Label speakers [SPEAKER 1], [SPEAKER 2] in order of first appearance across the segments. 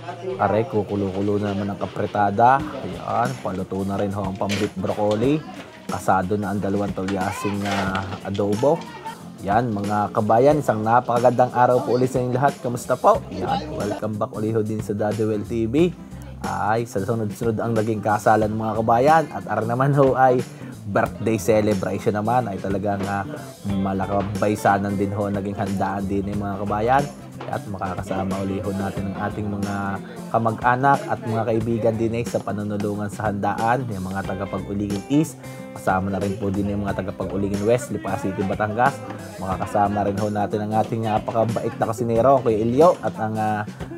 [SPEAKER 1] Are, kukulo-kulo na naman ang kapretada. Ayan, paluto na rin ho ang pambit broccoli. Kasado na ang dalawang tulyasing adobo. Yan mga kabayan, isang napakagandang araw po ulit sa inyong lahat. Kamusta po? Yan, welcome back ulit ho din sa Daddy Well TV. Ay, sa sunod-sunod ang naging kasalan mga kabayan. At ara naman ho ay birthday celebration naman. Ay talagang malakabaysanan din ho naging handaan din mga kabayan. At makakasama ulit ho natin ang ating mga kamag-anak at mga kaibigan din sa panunulungan sa handaan. Yung mga tagapag-Uligin East. Kasama na rin po din yung mga tagapag-Uligin West, Lipa City, Batangas. Makakasama rin ho natin ang ating napakabait na kasinero, Kuya Elio, at ang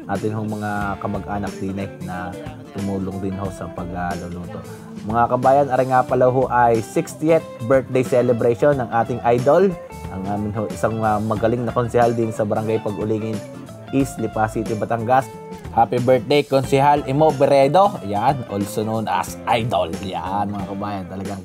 [SPEAKER 1] atin hong mga kamag-anak din na tumulong din ho sa pagluluto. Mga kabayan, aray nga pala ho ay 60th birthday celebration ng ating idol. Ang amin ho, isang magaling na konsehal din sa Barangay Pag-Uligin East, Lipa City, Batangas. Happy birthday, Konsehal Imo Beredo. Yan, also known as Idol. Yan, mga kabayan. Talagang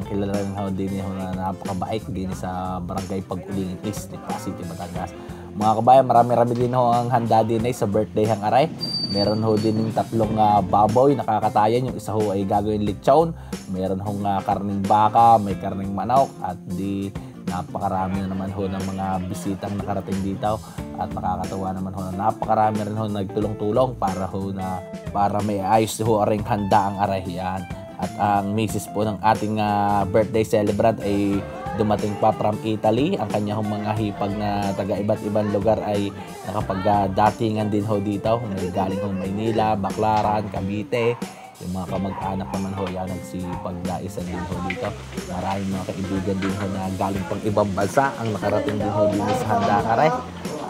[SPEAKER 1] kilalang ho din ho na napakabait din sa Barangay Pag-Uligin East, Lipa City, Batangas. Mga kabayan, marami-rami din ho ang handa din sa birthday hang aray. Meron ho din yung tatlong baboy na kakatayan. Yung isa ho ay gagawin lechon. Meron hong karning baka, may karning manok, at di napakarami na naman ho ng mga bisitang nakarating dito. At nakakatawa naman ho na napakarami rin ho nagtulong-tulong para may ayos ho aring handa ang aray. Yan. At ang misis po ng ating birthday celebrant ay dumating pa from Italy. Ang kanyang mga hipag na taga iba't ibang lugar ay nakapagdatingan din ho dito. May galing ho Maynila, Baclaran, Cavite. Yung mga kamag-anak naman ho yan nagsipagdaisan din ho dito. Maraming mga kaibigan din ho na galing pang ibang bansa ang nakarating din ho din sa handa kare.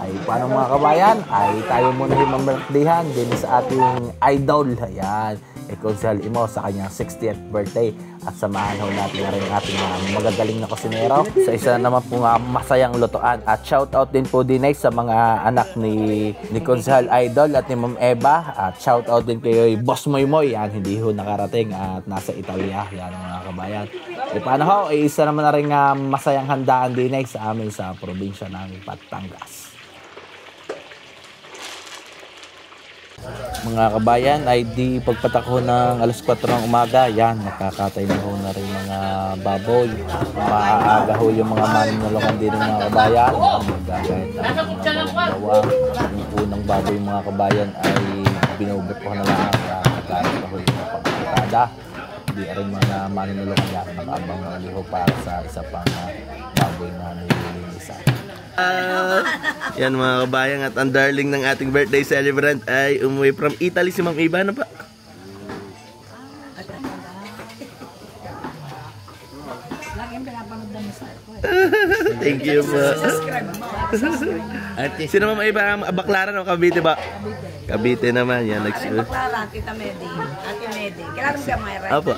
[SPEAKER 1] Ay paano mga kabayan? Ay tayo muna yung mambirthdayhan din sa ating idol. Ayan, Konsehal Imo sa kanyang 60th birthday. At samahan ho natin na rin ating magagaling na kusinero sa isa naman po masayang lutuan. At shoutout din po din sa mga anak ni Konsehal Idol at ni Ma'am Eva. At shoutout din kay Boss Moymoy. Yan, hindi ho nakarating at nasa Italia. Yan mga kabayan. E paano ho? Isa naman na rin masayang handaan din sa amin sa probinsya ng Batangas. Mga kabayan, ay di pagpatak ho ng alas 4 ng umaga, yan, nakakatay na ho na rin mga baboy. Maaga ho yung mga manunulungan din ng mga kabayan. Magagayat na mga bawang. Yung unang baboy mga kabayan ay binugot ko na lang nagkakaroon ho yung pagkakada. Hindi rin mga manunulungan yan, nakabang na liho para sa isa pang baboy na nililinisan.
[SPEAKER 2] Yan mga kabayan, at ang darling ng ating birthday celebrant ay umuwi from Italy, si Ma'am Eva. Ano pa? Thank you po. Sino Ma'am Eva? Baclaran o Cavite ba? Cavite naman. Yan,
[SPEAKER 3] Baclaran, Tita Medi, Ate Medi. Kailangan siya Mayra.
[SPEAKER 2] Opo.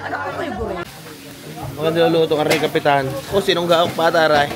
[SPEAKER 3] Ano po ko yung guro?
[SPEAKER 2] Mga niluluto ka rin, Kapitan. O, sinong gaok pa, taray?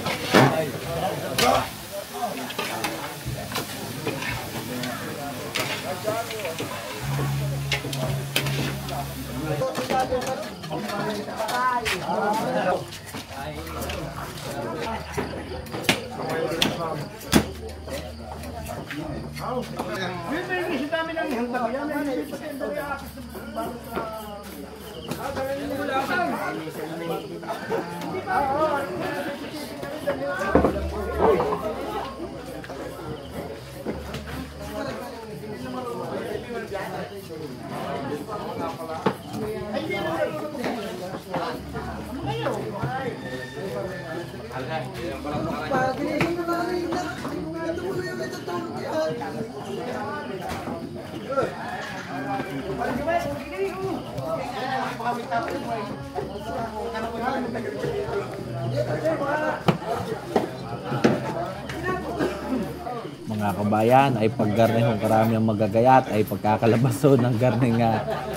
[SPEAKER 1] Mga kabayan, ay paggarnihong karami ang magagayat ay pagkakalabaso ng garning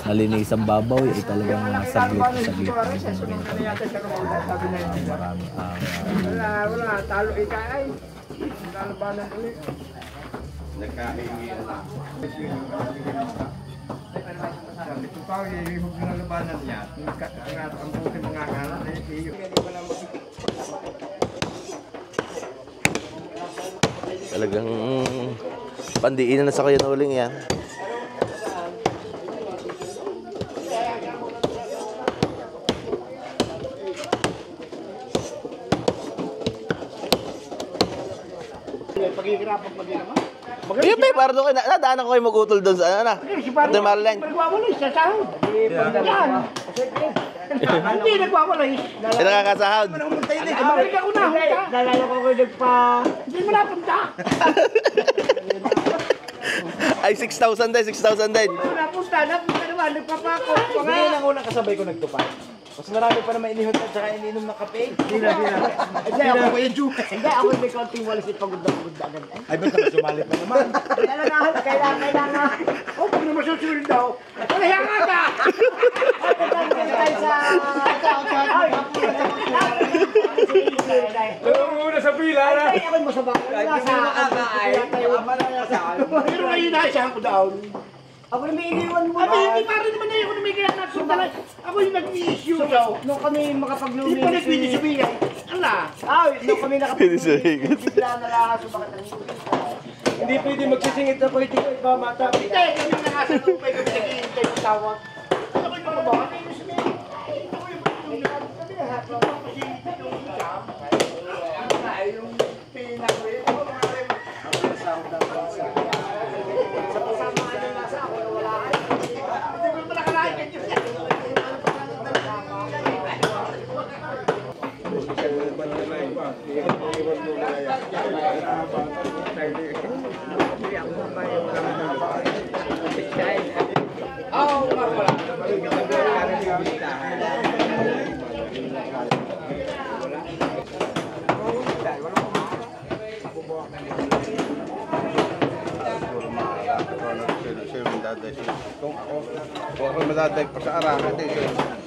[SPEAKER 1] nalinisang baboy ay talagang saglit marami
[SPEAKER 4] wala talo ikay lalabanan ulit nagkahingi sabi ko pa ihihog na labanan niya ang buti mga kanan ay iyo
[SPEAKER 2] Talagang pandiin na sa kayo na uling yan.
[SPEAKER 4] Paghihirapan pa din naman.
[SPEAKER 2] Yung pa, para doon kayo, nadaanan ko kayo mag-utol doon sa ano na. Ito Marlene.
[SPEAKER 4] Nagwawalay sa sahod. Hindi nagwawalay.
[SPEAKER 2] Ito nakakasahod.
[SPEAKER 4] Balik ako na. Nalala ko kayo nagpa... Hindi mo napunta.
[SPEAKER 2] Ay, 6,000 din, 6,000 din.
[SPEAKER 4] Napunta naman. Nagpapako.
[SPEAKER 5] Hindi yun ang unang kasabay ko nagtupad. Mas marami pa naman inihot at saka ininom ng kape.
[SPEAKER 4] Hindi, ako ko yung juke.
[SPEAKER 3] Hindi, ako may kaunting walis pagod na agad.
[SPEAKER 5] Ay, ba't naman sumalit na naman?
[SPEAKER 3] Kailangan.
[SPEAKER 4] Oh, pag naman susunod daw. Kaya nga ka!
[SPEAKER 5] Una sa pila na!
[SPEAKER 3] Ako'y masabang.
[SPEAKER 4] Pero ngayon naisahan ko daw.
[SPEAKER 3] Ako na may iniwan mo.
[SPEAKER 4] Hindi pa rin naman na ako na may kaya nasundalan. Ako yung nag-i-issue daw.
[SPEAKER 3] Nung kami
[SPEAKER 4] Hindi
[SPEAKER 3] makapag-lumin.
[SPEAKER 4] pa nag-i-issue. Ala!
[SPEAKER 3] Nung kami nakapag-lumin. Bigla na lang sumakat ang
[SPEAKER 5] Hindi pwede magsisingit na politiko, iba mata.
[SPEAKER 4] Hindi, kami na nga sa tupay kami nag-i-intay ng tawag. Ako yung mga baka.
[SPEAKER 6] Kung ako madadayag pa sa arahan,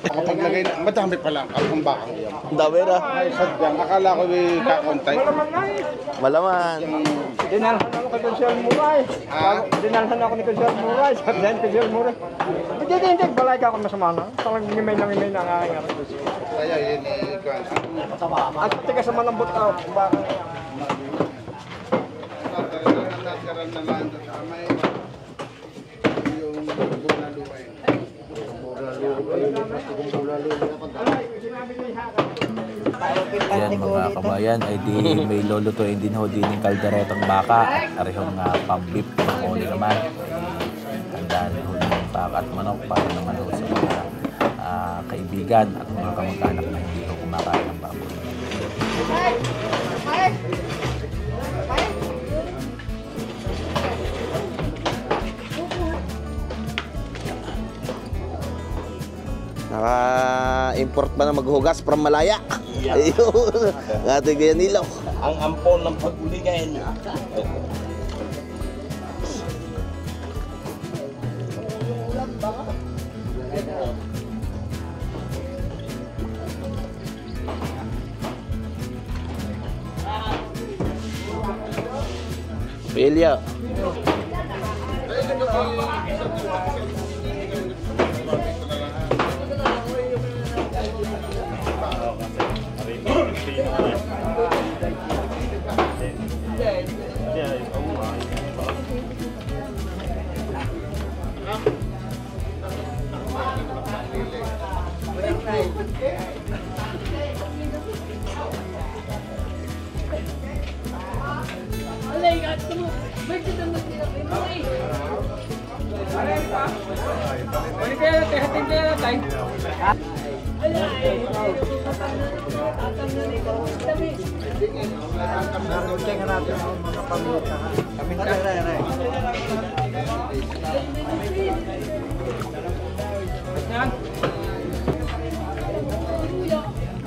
[SPEAKER 6] paglagay na, madami pala ang bakang yan.
[SPEAKER 2] Ang dami na.
[SPEAKER 6] Ay, sadyang, akala ko may kakontay.
[SPEAKER 2] Malaman.
[SPEAKER 5] Dinalhan ako kay Consuel Muray. Dinalhan ako ni Consuel Muray. Sabi niya, Consuel Muray. Hindi, balay ka ako masama na. Talagang ngimay na ang aking aral.
[SPEAKER 6] Kaya yun ikuan.
[SPEAKER 5] At tiga sa malambot ako, bakang
[SPEAKER 6] Nagkaroon naman sa may yung bunaluay.
[SPEAKER 1] Yan mga kabayan, ay di may lulutuin din ho din ng kalderetang baka at arihong pambip broccoli naman. Tandaan ho ng baka at manok para naman ho sa mga kaibigan at mga kamag-anak na hindi ho kumakain ng baboy.
[SPEAKER 2] Naka-import ba na maghugas from Malaya? Ayun. Ng ating ganyan nilaw.
[SPEAKER 5] ang ampon ng pag-uligain.
[SPEAKER 2] Pilya.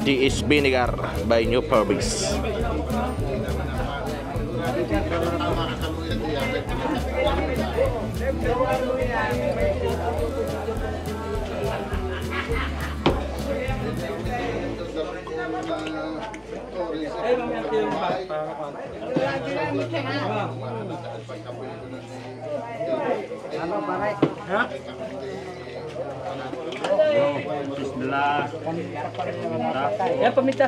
[SPEAKER 2] GS Vinegar by New Perbis.
[SPEAKER 5] Yan, paminta.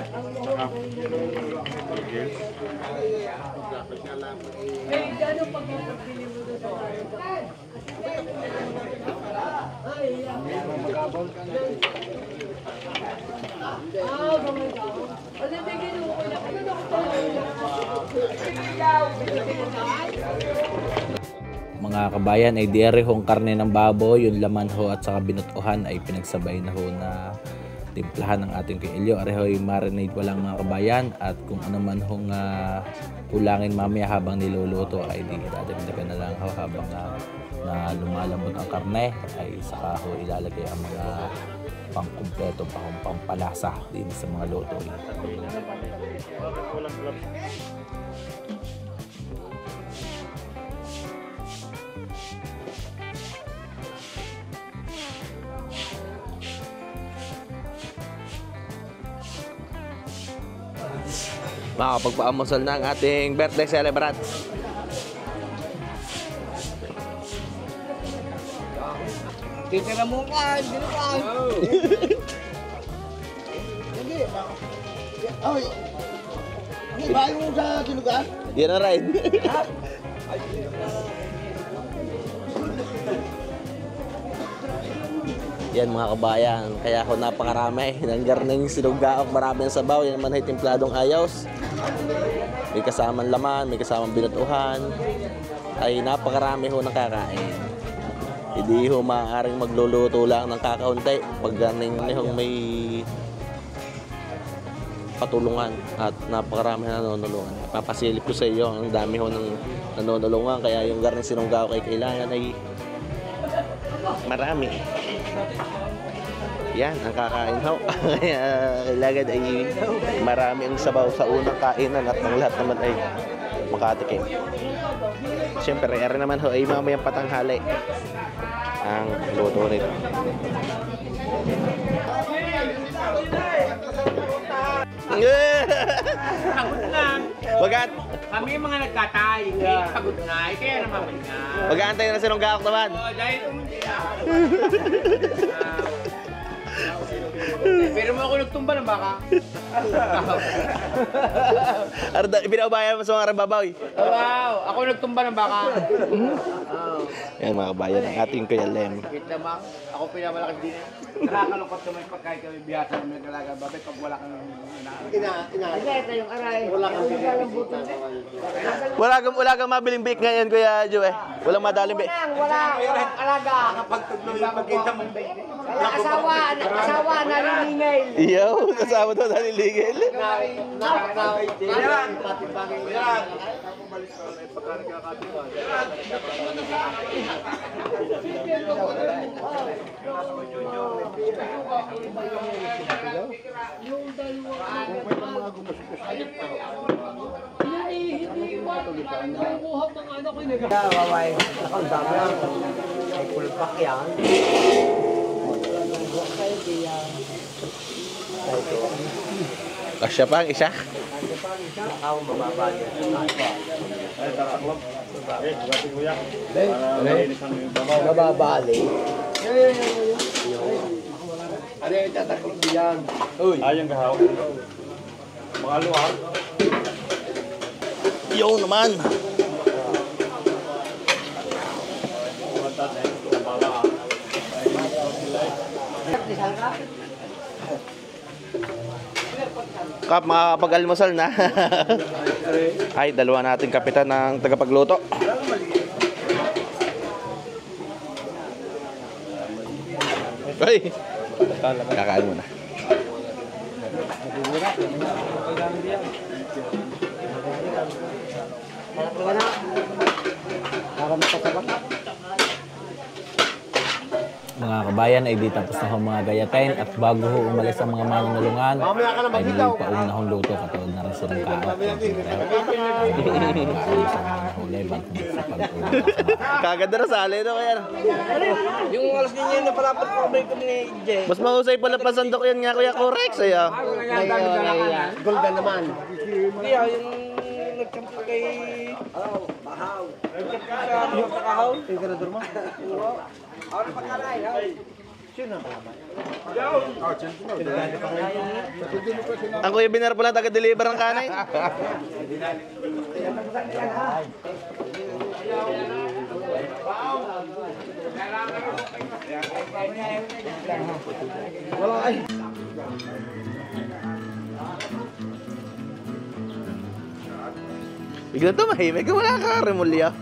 [SPEAKER 1] Mga kabayan ay diarehong karne ng baboy, yung laman ho at saka binutuhan ay pinagsabay na ho na timplahan ng ating kuilyo. Arehoy marinade pa lang mga kabayan, at kung ano man hong kulangin mamaya habang niluluto ay di dadagdagan na lang ho habang na lumalambot ang karne ay saka ho ilalagay ang mga pangkumpleto pampalasa din sa mga luto.
[SPEAKER 2] Makakapagpaamusal na ang ating birthday celebrant.
[SPEAKER 3] Titira mo ka, hindi na ka.
[SPEAKER 6] Hindi ba yung sa sinugan?
[SPEAKER 2] Yan na ride. Yan mga kabayan, kaya ako napakarami. Nanggarning sinugaok, maraming sabaw. Yan naman ay timpladong ayos. May kasamang laman, may kasamang binutuhan. Ay napakarami ho ng kakain. Hindi ho maaaring magluluto lang ng kakaunti. Pag ganing may patulungan at napakarami na nanunulungan. Papasilip ko sa iyo, ang dami ho ng nanunulungan. Kaya yung garning sinugaok ay kailangan ay marami. Yan, ang kakain ho. Kaya kailangan ay marami ang sabaw sa unang kainan at ang lahat naman ay makatikim. Siyempre, ere naman ho ay mamayang patanghali ang luto nito. Wagat!
[SPEAKER 5] Kami mga nagkatay, pagod na, kaya naman na.
[SPEAKER 2] Mag-aantay na sinong gawak naman.
[SPEAKER 5] Dahil umundi na. Pero mo ako nagtumba ng baka.
[SPEAKER 2] Binaubayan mo sa mga rababaw.
[SPEAKER 5] Wow, ako nagtumba ng baka.
[SPEAKER 2] Yan mga kabayan, ang ating Kuya Lem.
[SPEAKER 5] Kita mo, ako pinamalakas din. Nakakalungkot naman pagkain kami biyasa ng nagalaga babay pag wala kang
[SPEAKER 2] Wala kang mabiling bake ngayon, Kuya Joe. Walang madaling bake.
[SPEAKER 3] Walang alaga.
[SPEAKER 5] kapag tuloy makita mo.
[SPEAKER 3] Asawa, nalilingay.
[SPEAKER 2] Iyaw, kasama daw naliligil.
[SPEAKER 5] Nakakaway din. Pati pangin.
[SPEAKER 3] Waway, ang dami lang. Ay pulpak yan.
[SPEAKER 2] Kasya pa ang isa.
[SPEAKER 3] Ako mababa niya. Mababali.
[SPEAKER 5] Ano yung tatakot diyan?
[SPEAKER 6] Ayang gahaw. Mga luwag.
[SPEAKER 2] Yo naman. Kap, makakapag-almusal na. Ay, dalawa nating kapitan ng tagapagluto. Ay, kakain muna.
[SPEAKER 1] Mga kabayan ay di tapos na ho mga gayatin, at bago ho umalis ang mga manunulungan ay nilipaun na hong luto katulad na rin silang kaot. Ayos ang mga huli bago sa pag-uwi.
[SPEAKER 2] Kaganda na sali, no? Kaya,
[SPEAKER 5] Yung alas ninyo na palapat ko ba ni Jay?
[SPEAKER 2] mas mahusay pala pasandok yan nga, Kuya Correct, sa'yo.
[SPEAKER 5] Golda naman. Hindi yung nagkampo kay... Bahaw. Nagkampo sa Bahaw. Yung kanador mo? Ako na pagkalay.
[SPEAKER 2] Ang Kuya Biner po lang taga-deliver ng kanay. Bigla tumahimik, wala ka remulya.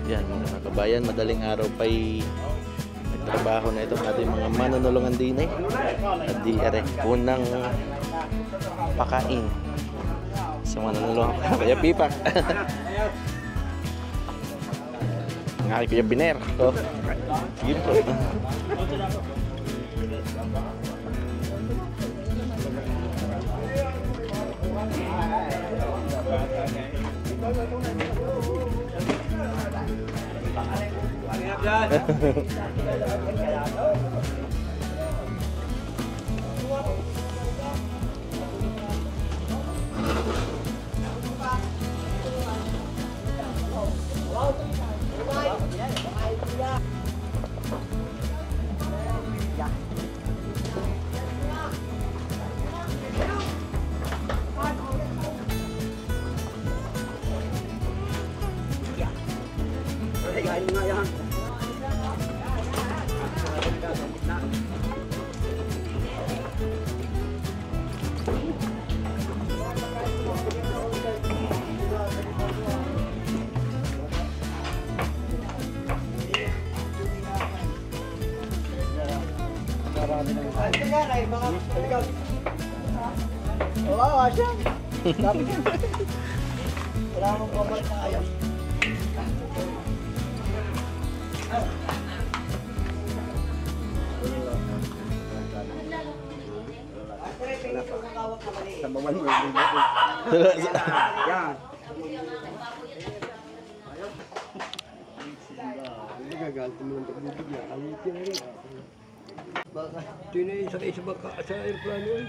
[SPEAKER 2] Yan mga kabayan, madaling araw pa'y nagtrabaho na itong ating mga manunulungan din eh. At di are, unang pakain sa manunulungan. Kaya pipak. Ang aking Kuya Biner. Oh. Sige po.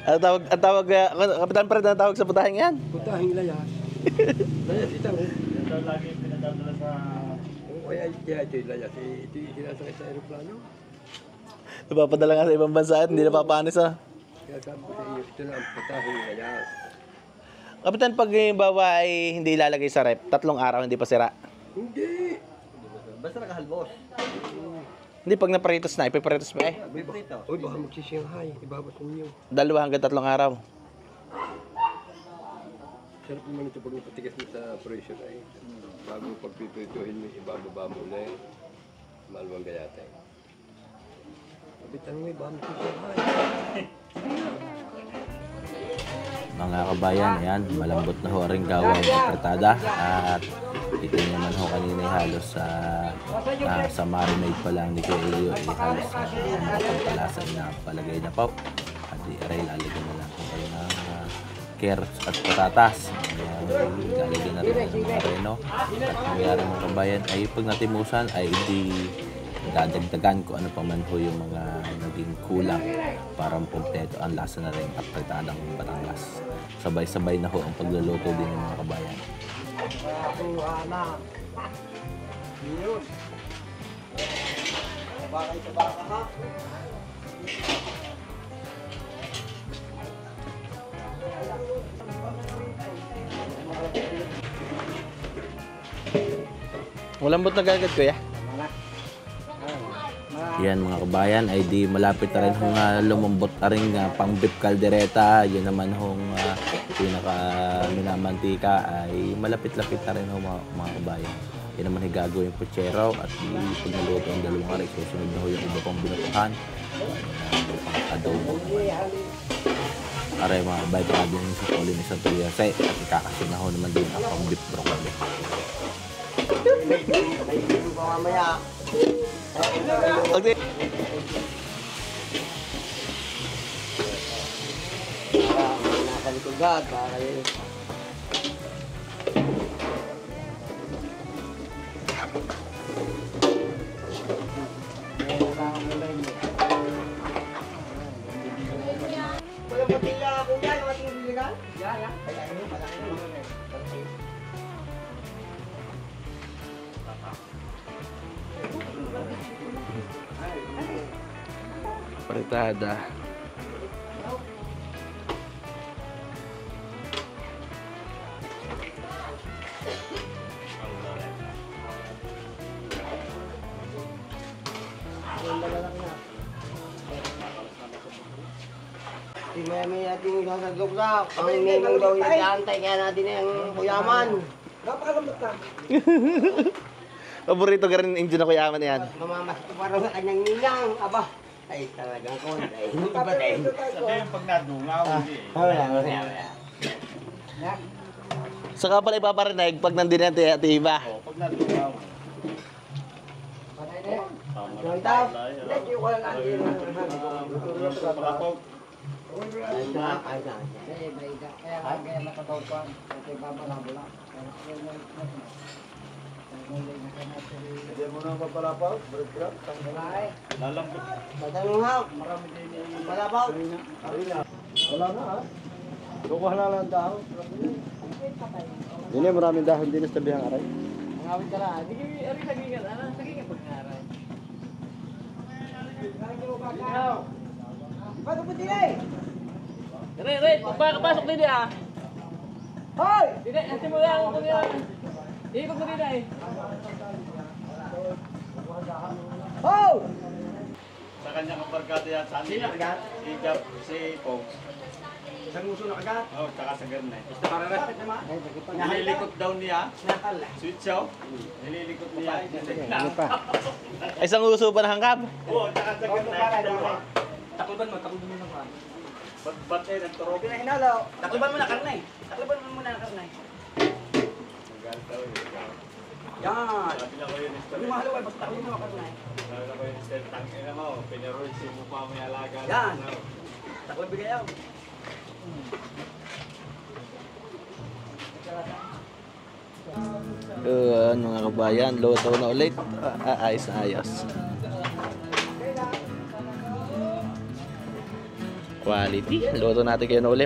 [SPEAKER 2] Ang tawag, Kapitan Fred, ang tawag sa putahing yan?
[SPEAKER 5] Putahing layas. Layas ito. Ito lagi pinadadala sa... Kaya ito yung layas. Ito yung sinasakay sa aeroplano.
[SPEAKER 2] Napapadala nga sa ibang bansa at hindi napapanis ah.
[SPEAKER 5] Kaya sabi ko sa iyo, ito na ang putahing layas.
[SPEAKER 2] Kapitan, pag yung bawa ay hindi ilalagay sa rep, 3 araw hindi pa sira.
[SPEAKER 5] Hindi.
[SPEAKER 4] Basta nakahalbos.
[SPEAKER 2] Hindi, pag naparitos na, ipiparitos mo eh.
[SPEAKER 5] Uy, baka magsisiyanghay. Ibabas mo niyo.
[SPEAKER 2] 2 hanggang 3 araw.
[SPEAKER 5] Sarap naman ito pag napatigas mo sa pressure ay. Bago pagpipituhin mo, ibababa mo na eh. Maluwang gayata eh. Kapitan mo, baka magsisiyanghay.
[SPEAKER 1] Mga kabayan, ayan, malambot na ho rin gawang apretada at ito naman ho kanina halos sa marinade pa lang ni Kuya Elio ay halos makapagpalasa na palagay na po at i-aray lalagyan na lang kung kayo ng carrots at patatas lalagyan na rin ng mga reno at nangyari mga kabayan ay pag natimusan ay hindi dadagdagan ko ano pa man ho yung mga naging kulang para makumpleto ang lasa na rin apretadang Batangas. Sabay-sabay na ho ang pagluluto din ng mga kabayan.
[SPEAKER 2] Malambot na gagad, Kuya.
[SPEAKER 1] Yan mga kabayan ay di malapit na rin hong lumambot na rin pang beef caldereta. Yan naman hong pinaka minamantika ay malapit-lapit na rin hong mga kabayan. Yan naman ay gagawin puchero at pag naluto ang 2 aray, susunod na ho yung iba pang binutuhan. Pang adobo. Aray mga kabayan, ito din sa poli ni Santo Yase at ikakasin na ho naman din ang pang beef broccoli.
[SPEAKER 2] Okay.
[SPEAKER 5] Nakalikugad, para yun.
[SPEAKER 2] Fritada.
[SPEAKER 7] May ating sasaglok-lak. Ang ninong daw nag-aantay kaya natin yung kuyaman.
[SPEAKER 2] Paborito ka rin engine na kuyaman yan.
[SPEAKER 7] Mamamasto parang sa kanyang ninang. Aba, ay talagang konti. Hindi ba tayo?
[SPEAKER 4] Sabihin pag nadungaw, hindi.
[SPEAKER 7] Wala.
[SPEAKER 2] Saka pala ipaparinig pag nandun yan Ate Iba.
[SPEAKER 4] Pag nadungaw.
[SPEAKER 7] Ang tao.
[SPEAKER 4] Hindi mo na papalapaw, break-up, lalambot.
[SPEAKER 7] Matanong ha. Malabaw.
[SPEAKER 4] Wala na ha. Kukuha na lang dahon. Hindi, maraming dahon din sa tabihang aray.
[SPEAKER 7] Ngawit ka lang. Hindi kami ari sagingan. Ano? Sagingan pag-aral. Bago po din eh.
[SPEAKER 8] Red, papasok din ah.
[SPEAKER 7] Hoy!
[SPEAKER 8] Hindi, anti mo lang kung yan. Ikot mo din eh.
[SPEAKER 7] Ho!
[SPEAKER 4] Sa kanyang kabarkada yan, saan niya? Si Gap, si Pogs.
[SPEAKER 7] Sa nguso na kagat.
[SPEAKER 4] Oh, tsaka sa ganun eh. Basta para rin. Nililikot daw niya. Switch out. Nililikot niya. Ano pa?
[SPEAKER 2] Ay, isang uso pa na hangkap.
[SPEAKER 4] Oo, tsaka sa ganun eh.
[SPEAKER 8] Takluban mo ng pan.
[SPEAKER 4] Ba't eh, nagturog.
[SPEAKER 7] Pinahinalo.
[SPEAKER 8] Takluban mo na karne. Takluban mo muna ng karne. Yan.
[SPEAKER 4] Sabi na ko yun, Mr.
[SPEAKER 8] Yung mahalo ay basta takluban mo ng karne.
[SPEAKER 4] Sabi na ko yun, Mr. Tangina mo. Pinaroon si mukha mo yung alaga.
[SPEAKER 8] Yan. Takluban bigay yaw.
[SPEAKER 2] Mga kabayan, luto na ulit. Ayos na ayos. Quality. Luto natin kayo na ulit.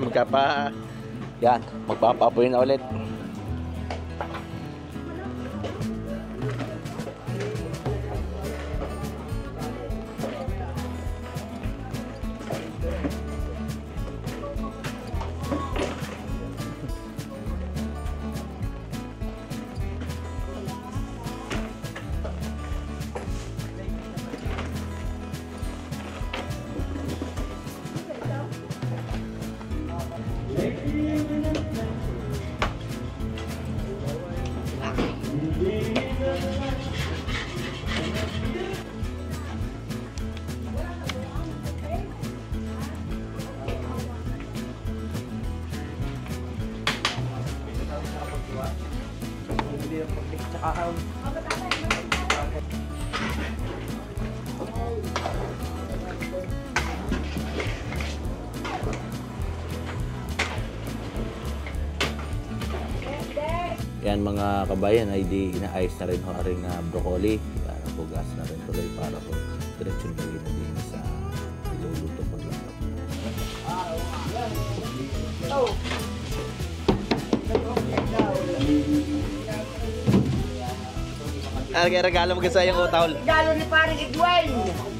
[SPEAKER 2] Yan, magpapapoy na ulit. Yan mga kabayan ay di inaayos na rin ho ring broccoli. Yan, bugas na rin tuloy para po diretsyon balik na din sa iluluto paglalap. Regalo mo kasi yung utol.
[SPEAKER 7] Regalo ni paring Edwin.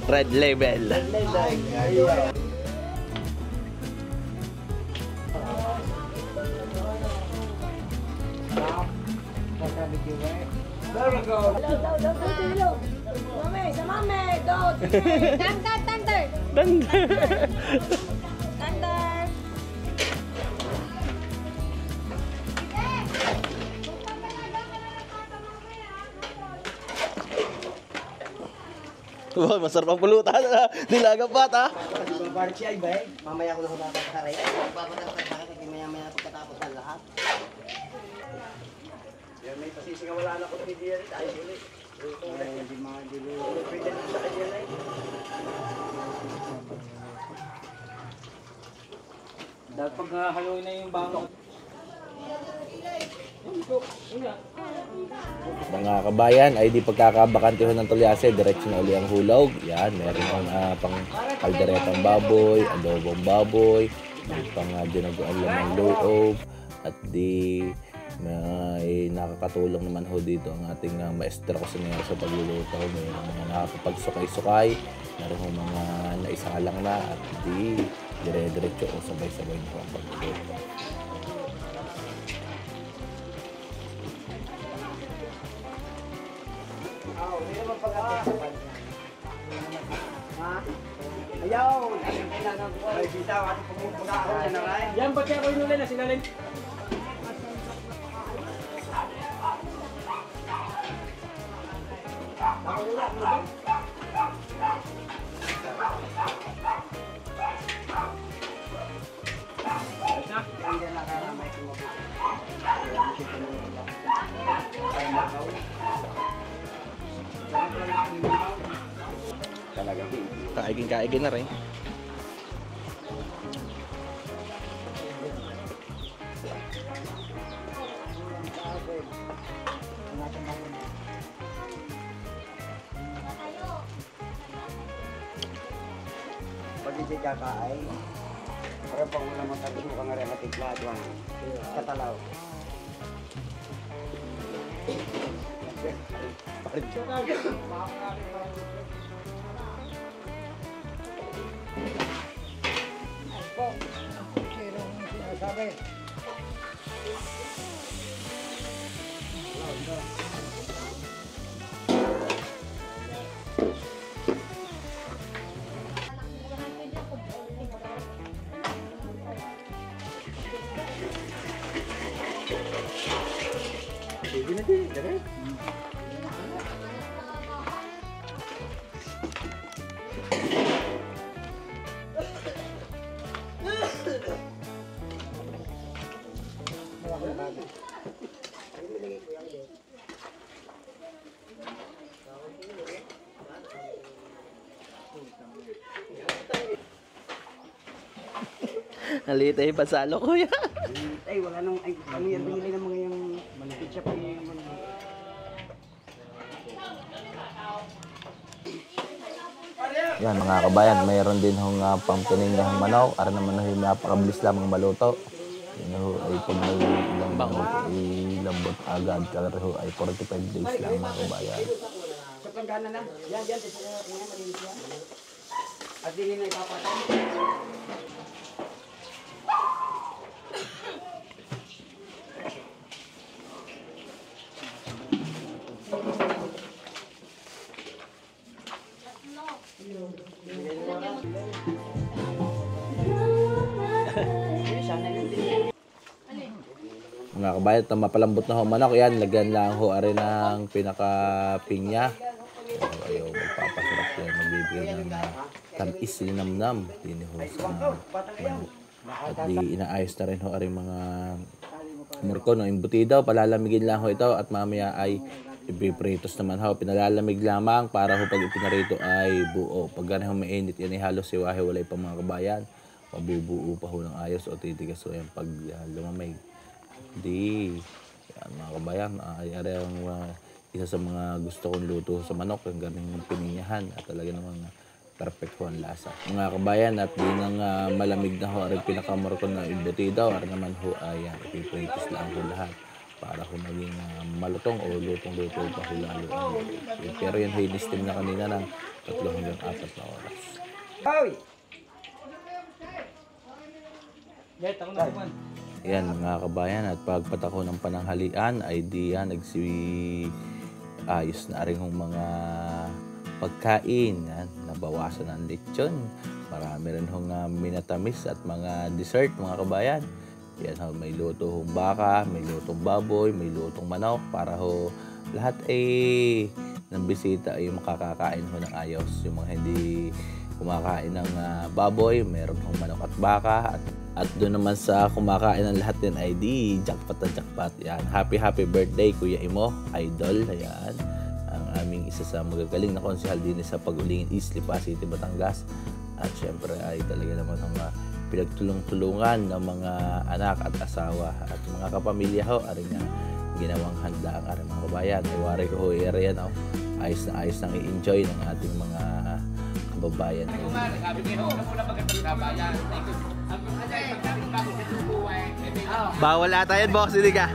[SPEAKER 2] Red Label.
[SPEAKER 3] Mami, sa mami, go! Thunder! Thunder!
[SPEAKER 2] Wow, masarap ang pulutan. Nilagang pat ha.
[SPEAKER 7] Balik siya iba eh. Mamaya ko na magpapataray. Magpapataray sa akin. Maya-maya pagkatapos ng lahat.
[SPEAKER 8] Yan may pasisinga wala na ko ni Diyan. Ayos ulit.
[SPEAKER 7] Hindi mga dilo.
[SPEAKER 8] Pwede na sa kanya na. Dahil pag haluin na yung bawang.
[SPEAKER 1] Mga kabayan, ay di pagkakabakante ho ng Tulyase, diretso na uli ang hulog. Yan, meron ang pang kalderetang baboy, adobong baboy, may pang dinuguan lamang loob at di may nakakatulong naman ho dito ang ating maestro kusinero sa pagluluto. May mga nakakapagsukay-sukay, meron ho mga naisalang na at di dire-diretso o sabay-sabay na ho ang pagluluto.
[SPEAKER 7] Ayaw! Ay, kita, ating pagpupuntaan yan na rin.
[SPEAKER 8] Yan, ba't kaya ko inulay na sila rin?
[SPEAKER 2] Kaigin na rin.
[SPEAKER 7] Pag hindi kakaay, para pang wala matagin mo kang rin matiklado ang katalaw.
[SPEAKER 2] Halita yung pasalo ko yan.
[SPEAKER 7] Ay, wala nang, ay, ano yan, binili ng mga yung ketchup yung
[SPEAKER 1] Yan mga kabayan, mayroon din hong pampining na manok. Ara naman ho yung napakabilis lamang maluto. Yun ho ay pag may ilambot agad, kaya ho ay 45 days lang mga kabayan.
[SPEAKER 7] sa panggana na. Yan, yan, sa panggana, malinis yan. At dili na ipapatay.
[SPEAKER 1] Mga kabayan, ito mapalambot na ho manok. Yan, lagyan lang ho ari ng pinaka-pinya. Ayaw, magpapasarap yan. Magbibigay ng tamis, linamnam. Din ho sa manok. At di inaayos na rin ho ari mga murko no, imbutido. Palalamigin lang ho ito at mamaya ay ipipritos naman ho. Pinalalamig lamang para ho pag ipinarito ay buo. Pag gano'n ho mainit, yan ay halos siwahe. Walay pa mga kabayan. Mabibuo pa ho ng ayos o titigas ho yan pag lumamig. Di, yan mga kabayan, ay ang isa sa mga gusto kong luto sa manok, yung ganing pininyahan at talaga namang perfect ho ang lasa. Mga kabayan, at di nang malamig na ho, ang pinakamorko na imbutido, at naman ho ay ipipritis lang ho lahat para ho maging malutong o lutong-luto pa ho lalo. Pero yan ho, in-steam na kanina ng 3 hanggang 4 na oras.
[SPEAKER 7] Hoy!
[SPEAKER 8] Bet, ako na naman.
[SPEAKER 1] Yan mga kabayan, at pagpatako ng pananghalian ay di yan ayos na rin hong mga pagkain. Yan, nabawasan ang lechon. Marami rin hong minatamis at mga dessert mga kabayan. Yan ho, may luto hong baka, may lutong baboy, may lutong manok para ho lahat ay ng bisita ay makakakain ho ng ayos. Yung mga hindi kumakain ng baboy, meron hong manok at baka at doon naman sa kumakain ng lahat din ay di jackpot na jackpot. Yan, happy birthday Kuya Imo, idol. Ayan, ang aming isa sa magagaling na konsehal din sa Pag-Ulingin East, Lipa City, Batangas. At syempre ay talaga naman ang pinagtulong-tulungan ng mga anak at asawa at mga kapamilya ho. Aring ginawang handa ang aring mga kabayan. Ay wari ko ho, area na ayos nang i-enjoy ng ating mga kababayan.
[SPEAKER 4] Sabi ko, sabi ko, muna magandang kabayan.
[SPEAKER 2] Bawal ata yan, boss. Hindi ka.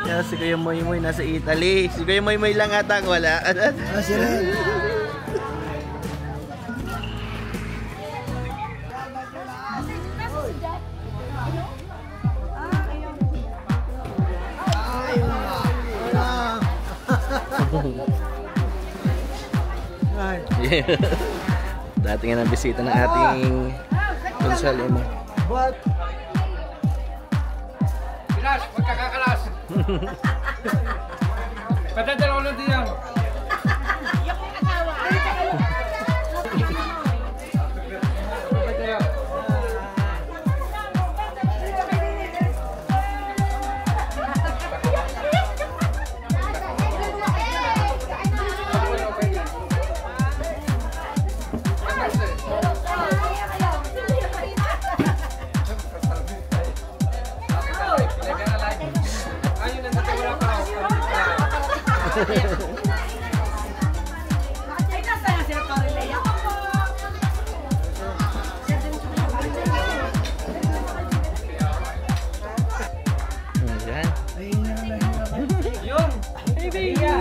[SPEAKER 2] Kaya si Kuya Moy Moy nasa Italy. Si Kuya Moy Moy lang ata ang wala. Dati nga ng bisita ng ating konsalemo.
[SPEAKER 8] Kalas, magkakakalas. Patadala ko lang din yan.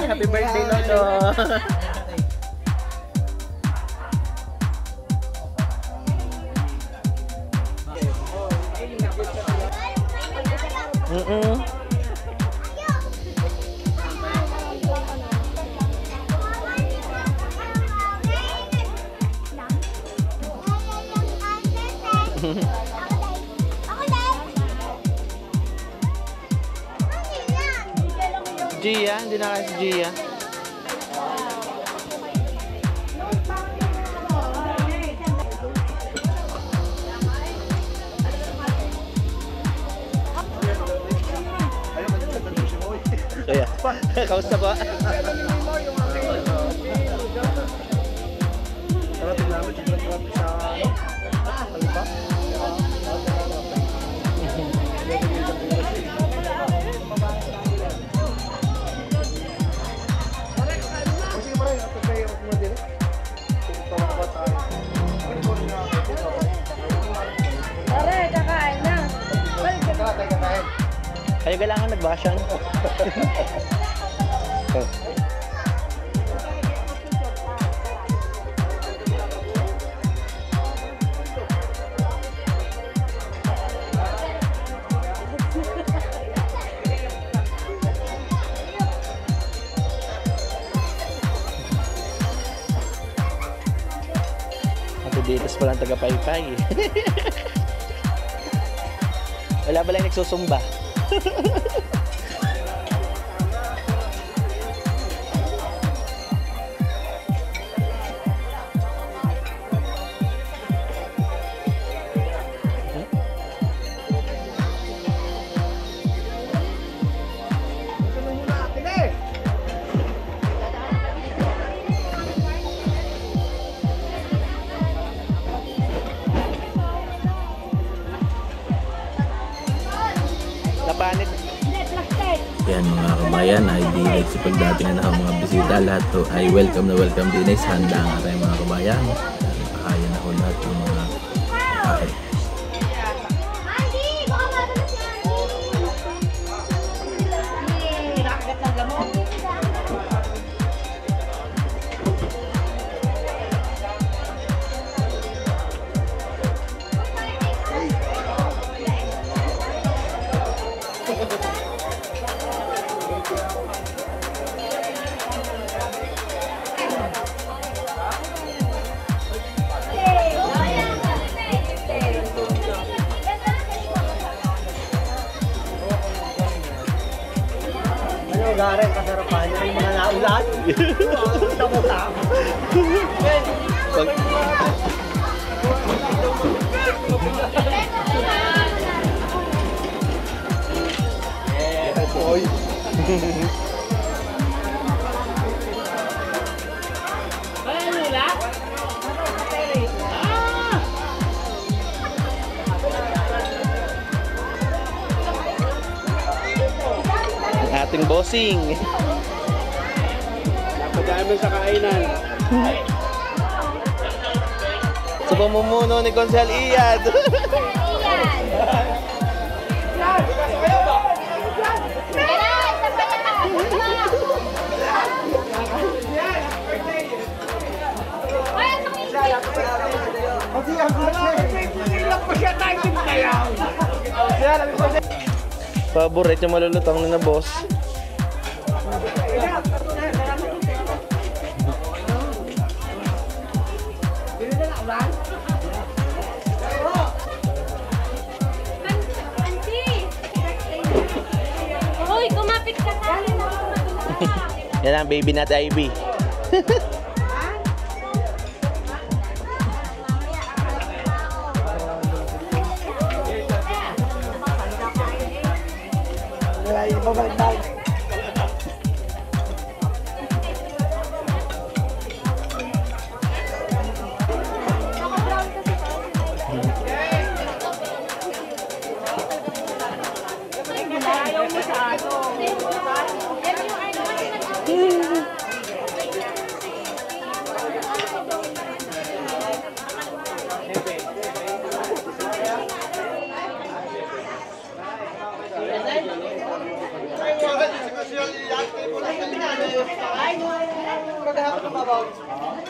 [SPEAKER 2] Happy birthday, Lolo! Gia, hindi na kasi Gia. Kaya, kausta ba? Kayo kailangan nagbakasyon. Ako dito pa lang taga-paypay. Wala ba lang nagsusumba? Napanit.
[SPEAKER 1] Yan mga kabayan, ay di sa pagdating na ng mga bisita, lahat to ay welcome na welcome din ay handa ang ating mga kabayan. Kaya na ko lahat yung mga kain.
[SPEAKER 7] Paano yung mga naulan? Tama-tama.
[SPEAKER 2] Ating bossing.
[SPEAKER 6] Napadami sa kainan.
[SPEAKER 2] Sa pamumuno ni Konsehal Iyad. Paborito yung malulutang na boss.
[SPEAKER 9] Hoy, kumapit ka sa akin.
[SPEAKER 2] Yan ang baby nut Ivy.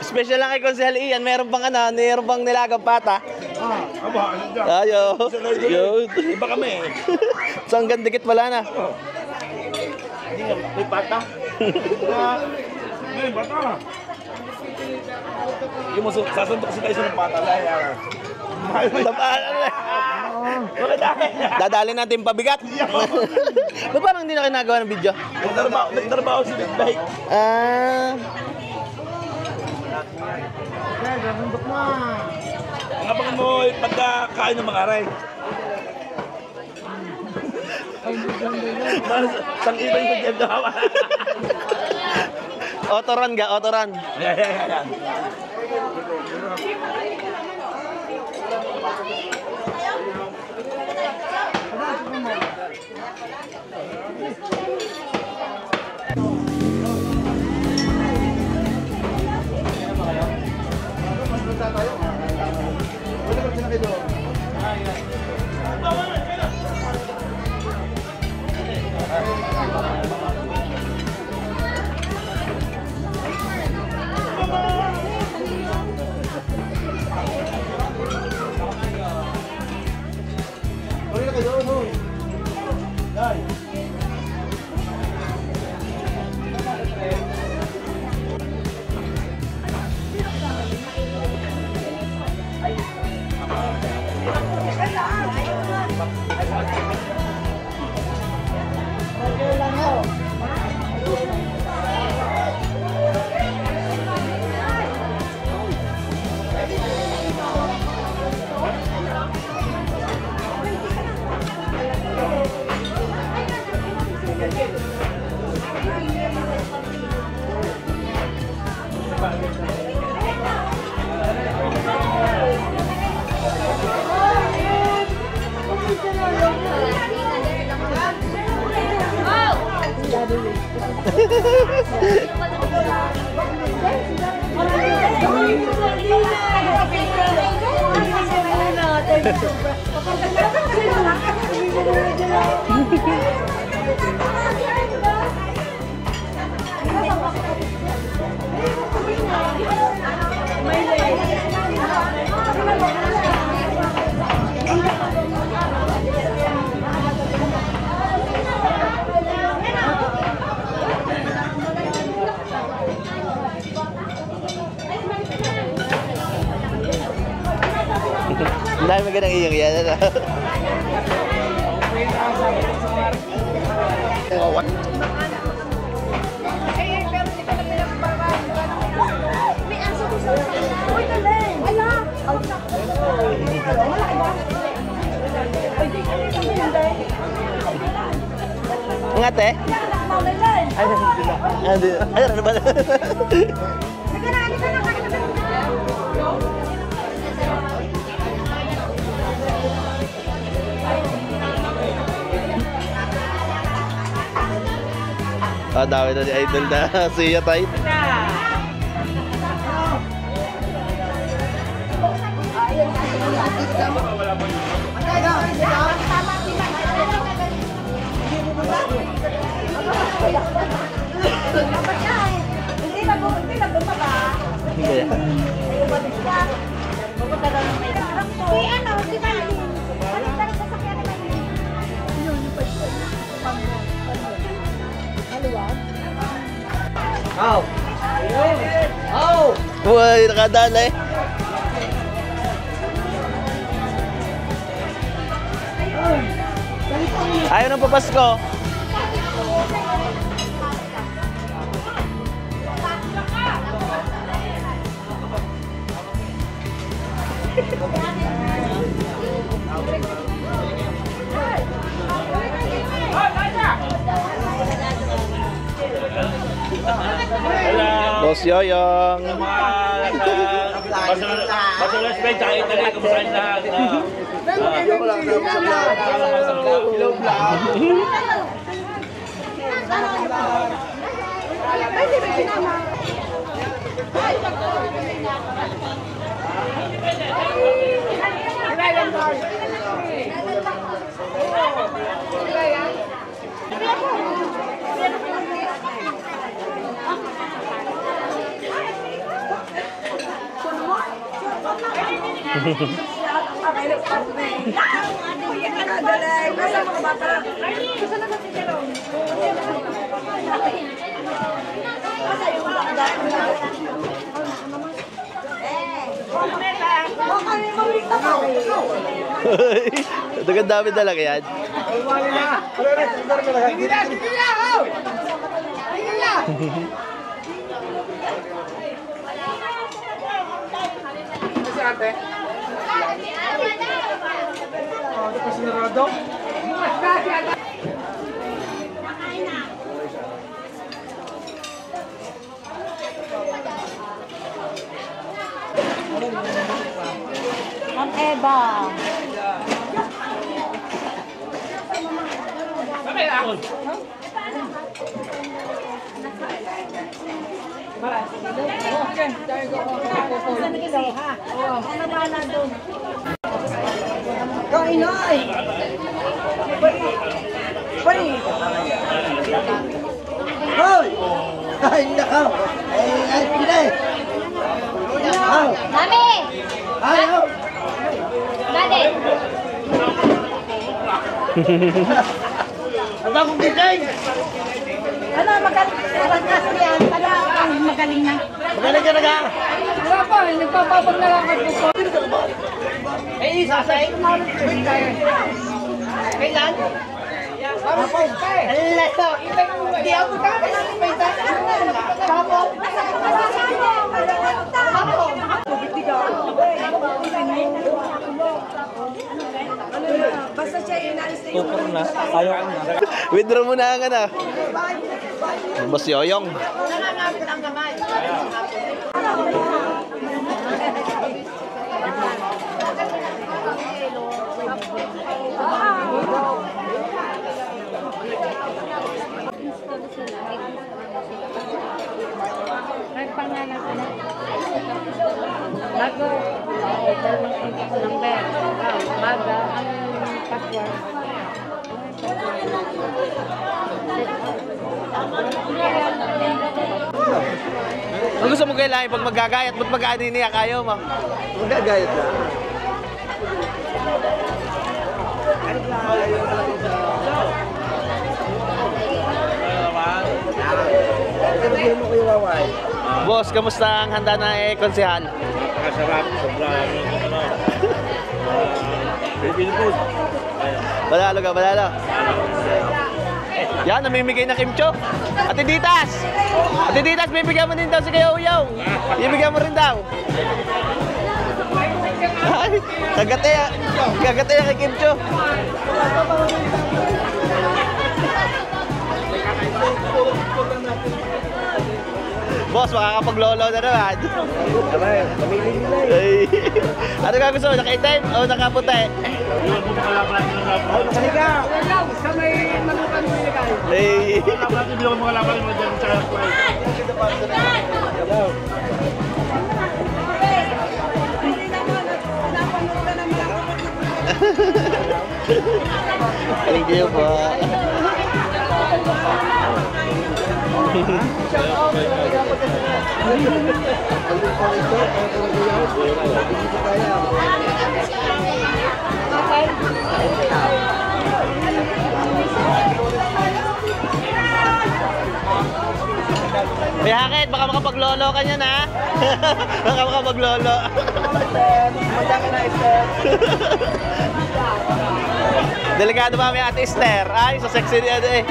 [SPEAKER 2] Special lang kay Konsehal Ian, meron bang nilagang pata? Ayo. Yun.
[SPEAKER 6] Iba kami.
[SPEAKER 2] So hanggang dikit wala na.
[SPEAKER 6] Hindi nga, may pata. May bata. Yung sasuntok si Tyson ng pata.
[SPEAKER 2] Dadali natin pabigat. Ba't parang hindi na kinagawa ng video?
[SPEAKER 6] Nagtrabaho si Big Bike. Ang abangan mo pagkakain ng mga aray. Sang iba yung pag-jab na hawa.
[SPEAKER 2] Autoran ga, autoran.
[SPEAKER 6] Yan.
[SPEAKER 2] Dahil magandang iyong yan. ate? Ay, ano ba? Dami na ni idol na siya tayo. Uy, nakadala eh. Ayaw nang papasko. Boss Yoyong.
[SPEAKER 8] Basulas ba yung tsaka Italy kung saan na...
[SPEAKER 2] Dagan dami talaga yan.
[SPEAKER 9] Ma'am Eva.
[SPEAKER 3] Kainoy! Pari! Hoy! Ay, nakaw! Ay, pinay!
[SPEAKER 9] Mami!
[SPEAKER 3] Ayaw!
[SPEAKER 9] Daddy!
[SPEAKER 3] Ang bagong design!
[SPEAKER 9] Ano, magaling yan? Ano, magaling na?
[SPEAKER 3] Magaling ka na ka!
[SPEAKER 9] Wala pa, nagpapabag na lang ako.
[SPEAKER 3] Eh, sasay! Kailan? Alato! Hindi ako tapos ang pwede. Tapos! Basta siya inalis na yung...
[SPEAKER 2] Withdraw mo na nga na. Boss Yoyong.
[SPEAKER 3] Nangangamit ang kamay.
[SPEAKER 9] Nagpangalan ko na. Bago, dalawang number. Baga, ang password.
[SPEAKER 2] Ang gusto mo kailangan pag magagayat, ba't mag-aani niya kayo mo?
[SPEAKER 7] Magagayat na.
[SPEAKER 2] Boss, kamusta ang handa na konsehal?
[SPEAKER 8] Nakasarap, sobrang Philippine food.
[SPEAKER 2] Balalo ka, balalo. Yan, namimigay na kimcho. Ate Ditas! Ate Ditas, bibigyan mo din daw si Kuya Uyaw. Bibigyan mo rin daw. Ay, kagate kay kimcho. Boss, makakapaglolo na naman.
[SPEAKER 7] Abay, pamili nila eh.
[SPEAKER 2] Ay. Ano ka gusto mo? Nakaitim o nakaputi?
[SPEAKER 7] Nakaliga! Sa may malukan mo nilagay.
[SPEAKER 2] Ay. Thank you po. May hakit, baka makapaglolo ka niyan ha. Baka makapaglolo. Delikado ba may Ate Esther? Ay, so sexy niya eh.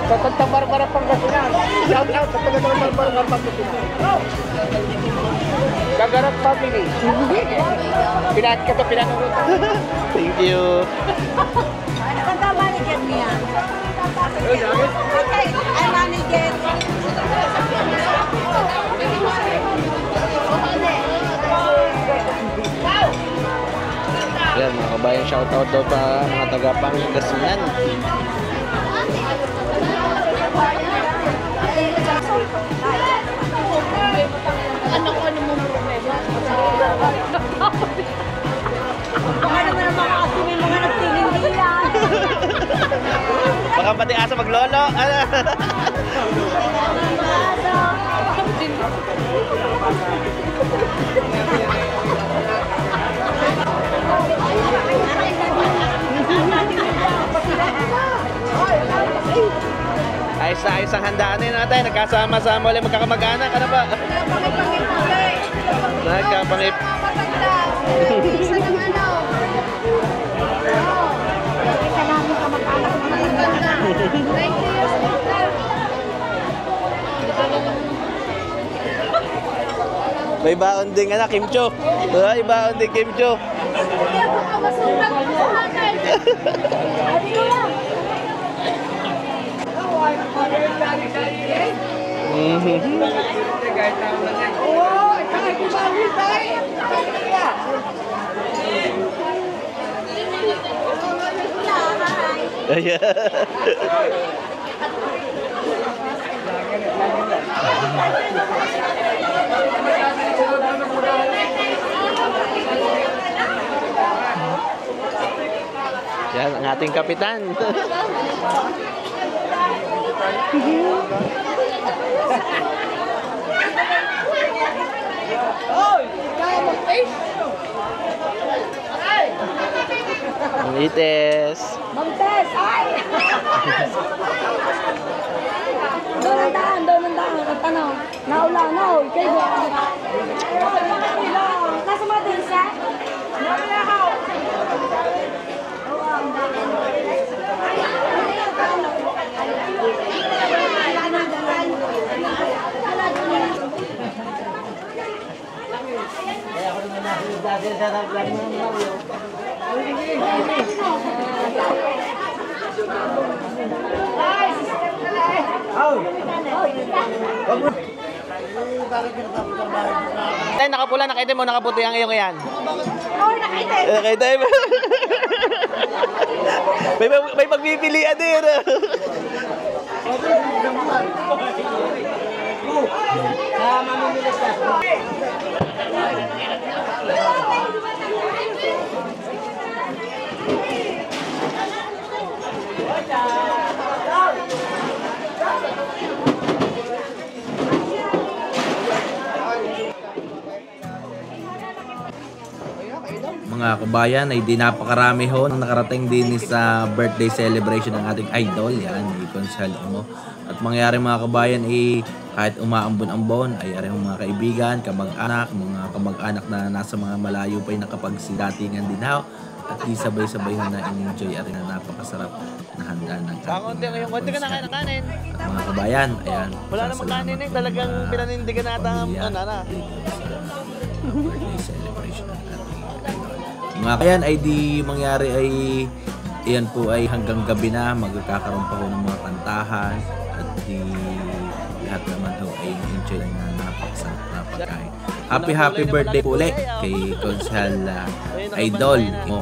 [SPEAKER 7] Sa Tagtamar-Mara Pangasinan. Shout out sa Tagtamar-Mara Pangasinan. Gagarap family. Pinat ka to, pinanunod.
[SPEAKER 2] Thank you.
[SPEAKER 9] Kanta manager niya. Okay, I manager.
[SPEAKER 2] Yan mga kabayan, shoutout daw pa mga taga Pangasinan.
[SPEAKER 9] Ano mo problema? Baka naman ang mga asuming mga nagtingin nila.
[SPEAKER 2] Baka pati asa maglolo. Ayos na ayos ang handaan natin. Nagkasama-sama ulit magkakamag-anak. Ano ba? Nagkapangip.
[SPEAKER 9] Isa ng ano. Isa namin kamag-anak mga maganda. 20 years old na.
[SPEAKER 2] May baon din anak, Kim Cho. May baon din Kim Cho.
[SPEAKER 9] Hindi ako kamasukan ko sa akin. Sabi ko lang.
[SPEAKER 2] Yan ang ating kapitan. Ang ites.
[SPEAKER 9] Magtes! Ay! Doon ang daan, doon ang daan. At ano, naulang, no. Kayo ba? Nasa mga din siya? Naulang ako.
[SPEAKER 2] Tay, nakapula, nakaitim mo, nakaputi ang iyong yan.
[SPEAKER 9] Oo, nakaitin.
[SPEAKER 2] Nakaitim. may pagpipilian din.
[SPEAKER 1] Mga kabayan, ay di napakarami ho nang nakarating din sa birthday celebration ng ating idol, yan, ni Consel mo. At mangyari mga kabayan, kahit umaambon-ambon, ay ari mga kaibigan, kamag-anak, mga kamag-anak na nasa mga malayo pa ay nakapagsidatingan din ho. At di sabay-sabay ho na in-enjoy ari na napakasarap na handa ng ating
[SPEAKER 2] Konti ka na kain ng kanin.
[SPEAKER 1] At mga kabayan, ayan.
[SPEAKER 2] Wala namang kanin eh, talagang pinanindigan nata ang nana.
[SPEAKER 1] Birthday celebration ng ating idol. Mga kayan ay di mangyari ay iyan po ay hanggang gabi na magkakaroon pa ho ng mga kantahan di lahat naman ho ay enjoy na napakasarap na pagkain. Happy birthday po ulit kay Konsehal Idol mo.